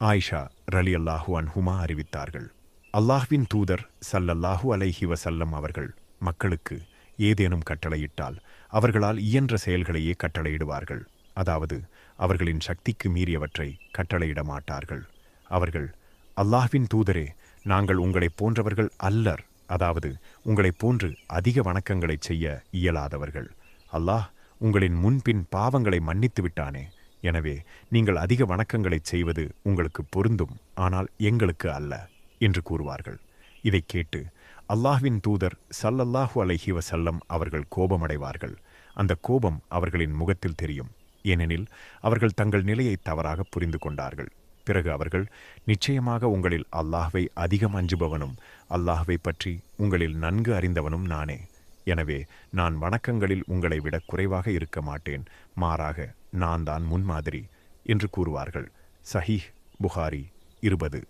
ஆயிஷா ரலியல்லாஹு அன்ஹுமா அறிவித்தார்கள். அல்லாஹ்வின் தூதர் ஸல்லல்லாஹு அலைஹி வஸல்லம் அவர்கள் மக்களுக்கு ஏதேனும் கட்டளையிட்டால் அவர்களால் இயன்ற செயல்களையே கட்டளையிடுவார்கள். அதாவது அவர்களின் சக்திக்கு மீறியவற்றை கட்டளையிட மாட்டார்கள். அவர்கள், அல்லாஹ்வின் தூதரே, நாங்கள் உங்களைப் போன்றவர்கள் அல்லர். அதாவது உங்களைப் போன்று அதிக வணக்கங்களைச் செய்ய இயலாதவர்கள். அல்லாஹ் உங்களின் முன்பின் பாவங்களை மன்னித்து விட்டானே. எனவே நீங்கள் அதிக வணக்கங்களைச் செய்வது உங்களுக்கு பொருந்தும், ஆனால் எங்களுக்கு அல்ல என்று கூறுவார்கள். இதைக் கேட்டு அல்லாஹ்வின் தூதர் ஸல்லல்லாஹு அலைஹி வஸல்லம் அவர்கள் கோபமடைவார்கள். அந்த கோபம் அவர்களின் முகத்தில் தெரியும். ஏனெனில் அவர்கள் தங்கள் நிலையை தவறாக புரிந்து கொண்டார்கள். பிறகு அவர்கள், நிச்சயமாக உங்களில் அல்லாஹ்வை அதிகம் அஞ்சுபவனும் அல்லாஹ்வை பற்றி உங்களில் நன்கு அறிந்தவனும் நானே. எனவே நான் வணக்கங்களில் உங்களை விட குறைவாக இருக்க மாட்டேன், மாறாக நான் தான் முன்மாதிரி என்று கூறுவார்கள். சஹீஹ் புகாரி 20.